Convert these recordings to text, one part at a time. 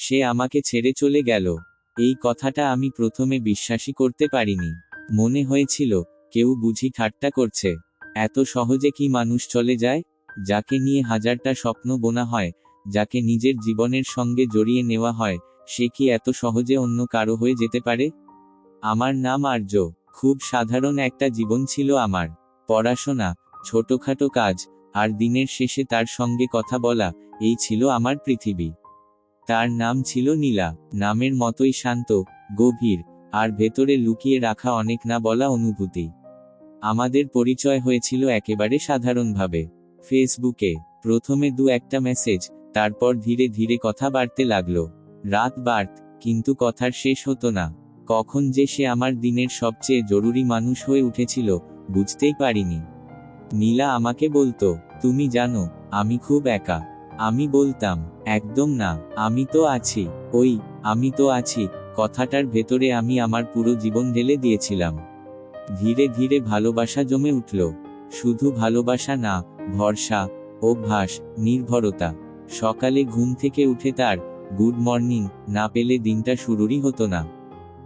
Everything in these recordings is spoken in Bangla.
সে আমাকে ছেড়ে চলে গেল। এই কথাটা আমি প্রথমে বিশ্বাসই করতে পারিনি। মনে হয়েছিল কেউ বুঝি ঠাট্টা করছে। এত সহজে কি মানুষ চলে যায়? যাকে নিয়ে হাজারটা স্বপ্ন বোনা হয়, যাকে নিজের জীবনের সঙ্গে জড়িয়ে নেওয়া হয়, সে কি এত সহজে অন্য কারো হয়ে যেতে পারে? আমার নাম আর্য। খুব সাধারণ একটা জীবন ছিল আমার। পড়াশোনা, ছোটখাটো কাজ, আর দিনের শেষে তার সঙ্গে কথা বলা, এই ছিল আমার পৃথিবী। তার নাম ছিল নীলা। নামের মতোই শান্ত, গভীর, আর ভেতরে লুকিয়ে রাখা অনেক না বলা অনুভূতি। আমাদের পরিচয় হয়েছিল একেবারে সাধারণভাবে। ফেসবুকে প্রথমে একটা মেসেজ, তারপর ধীরে ধীরে কথা বাড়তে লাগলো। রাত বাড়ত, কিন্তু কথার শেষ হতো না। কখন যে সে আমার দিনের সবচেয়ে জরুরি মানুষ হয়ে উঠেছিল, বুঝতেই পারিনি। নীলা আমাকে বলতো, তুমি জানো, আমি খুব একা। আমি বলতাম, একদম না, আমি তো আছি। ওই আমি তো আছি কথাটার ভেতরে আমি আমার পুরো জীবন ঢেলে দিয়েছিলাম। ধীরে ধীরে ভালোবাসা জমে উঠল। শুধু ভালোবাসা না, ভরসা, অভ্যাস, নির্ভরতা। সকালে ঘুম থেকে উঠে তার গুড মর্নিং না পেলে দিনটা শুরুরই হতো না।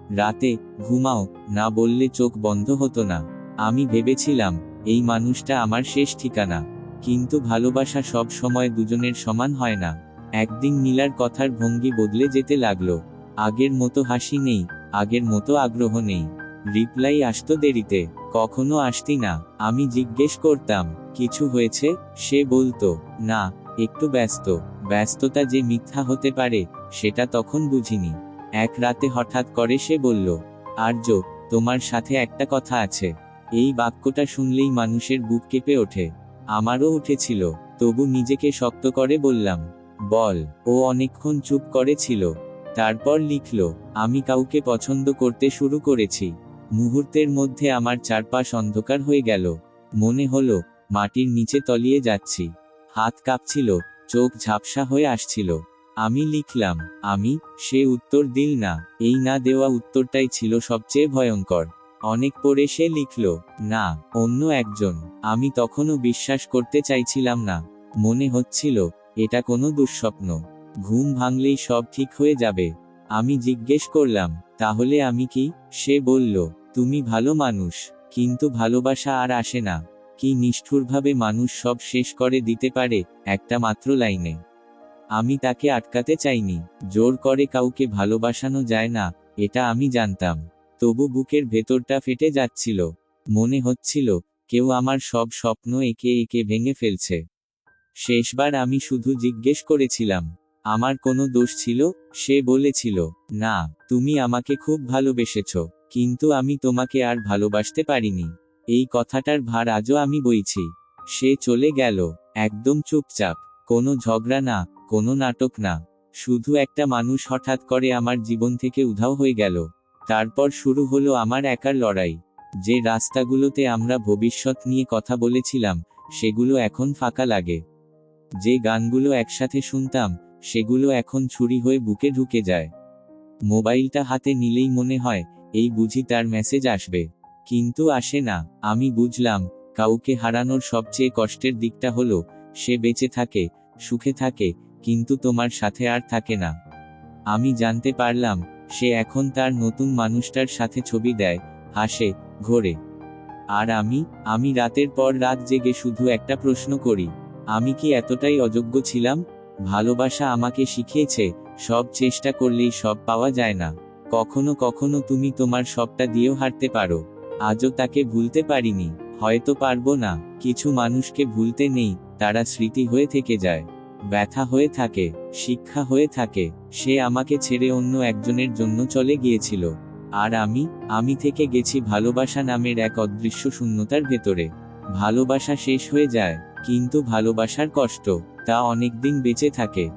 রাতে ঘুমাও না বললে চোখ বন্ধ হতো না। আমি ভেবেছিলাম এই মানুষটা আমার শেষ ঠিকানা। কিন্তু ভালোবাসা সব সময় দুজনের সমান হয় না। একদিন নীলার কথার ভঙ্গি বদলে যেতে লাগলো। আগের মতো হাসি নেই, আগের মতো আগ্রহ নেই। রিপ্লাই আসতো দেরিতে, কখনো আসতি না। আমি জিজ্ঞেস করতাম, কিছু হয়েছে? সে বলতো, না, একটু ব্যস্ত। ব্যস্ততা যে মিথ্যা হতে পারে, সেটা তখন বুঝিনি। এক রাতে হঠাৎ করে সে বলল, আর্য, তোমার সাথে একটা কথা আছে। এই বাক্যটা শুনলেই মানুষের বুক কেঁপে ওঠে। আমারও উঠেছিল, তবু নিজেকে শক্ত করে বললাম, বল। ও অনেকক্ষণ চুপ করে ছিল। তারপর লিখল, আমি কাউকে পছন্দ করতে শুরু করেছি। মুহূর্তের মধ্যে আমার চারপাশ অন্ধকার হয়ে গেল। মনে হলো মাটির নিচে তলিয়ে যাচ্ছি। হাত কাঁপছিল, চোখ ঝাপসা হয়ে আসছিল। আমি লিখলাম, আমি। সে উত্তর দিল না। এই না দেওয়া উত্তরটাই ছিল সবচেয়ে ভয়ঙ্কর। অনেক পরে সে লিখল, না, অন্য একজন। আমি তখনও বিশ্বাস করতে চাইছিলাম না। মনে হচ্ছিল এটা কোনো দুঃস্বপ্ন। ঘুম ভাঙলেই সব ঠিক হয়ে যাবে। আমি জিজ্ঞেস করলাম, তাহলে আমি কি? সে বলল, তুমি ভালো মানুষ, কিন্তু ভালোবাসা আর আসে না। কি নিষ্ঠুরভাবে মানুষ সব শেষ করে দিতে পারে একটা মাত্র লাইনে। আমি তাকে আটকাতে চাইনি। জোর করে কাউকে ভালোবাসানো যায় না, এটা আমি জানতাম। তবু বুকের ভেতরটা ফেটে যাচ্ছিল। মনে হচ্ছিল কেউ আমার সব স্বপ্ন একে একে ভেঙে ফেলছে। শেষবার আমি শুধু জিজ্ঞেস করেছিলাম, আমার কোনো দোষ ছিল? সে বলেছিল, না, তুমি আমাকে খুব ভালোবেসেছ, কিন্তু আমি তোমাকে আর ভালোবাসতে পারিনি। এই কথাটার ভার আজও আমি বইছি। সে চলে গেল, একদম চুপচাপ। কোনো ঝগড়া না, কোনো নাটক না। শুধু একটা মানুষ হঠাৎ করে আমার জীবন থেকে উধাও হয়ে গেল। তারপর শুরু হলো আমার একার লড়াই। যে রাস্তাগুলোতে আমরা ভবিষ্যৎ নিয়ে কথা বলেছিলাম, সেগুলো এখন ফাঁকা লাগে। যে গানগুলো একসাথে শুনতাম, সেগুলো এখন ছুরি হয়ে বুকে ঢুকে যায়। মোবাইলটা হাতে নিলেই মনে হয়, এই বুঝি তার মেসেজ আসবে। কিন্তু আসে না। আমি বুঝলাম, কাউকে হারানোর সবচেয়ে কষ্টের দিকটা হলো, সে বেঁচে থাকে, সুখে থাকে, কিন্তু তোমার সাথে আর থাকে না। আমি জানতে পারলাম, সে এখন তার নতুন মানুষটার সাথে ছবি দেয়, হাসে, ঘোরে। আর আমি রাতের পর রাত জেগে শুধু একটা প্রশ্ন করি, আমি কি এতটাই অযোগ্য ছিলাম? ভালোবাসা আমাকে শিখিয়েছে, সব চেষ্টা করলেই সব পাওয়া যায় না। কখনো কখনো তুমি তোমার সবটা দিয়েও হারতে পারো। আজও তাকে ভুলতে পারিনি, হয়তো পারবো না। কিছু মানুষকে ভুলতে নেই, তারা স্মৃতি হয়ে থেকে যায়, ব্যথা হয়ে থাকে, শিক্ষা হয়ে থাকে। সে আমাকে ছেড়ে অন্য একজনের জন্য চলে গিয়েছিল। আর আমি থেকে গেছি ভালোবাসা নামের এক অদৃশ্য শূন্যতার ভেতরে। ভালোবাসা শেষ হয়ে যায়, কিন্তু ভালোবাসার কষ্ট, তা অনেকদিন বেঁচে থাকে।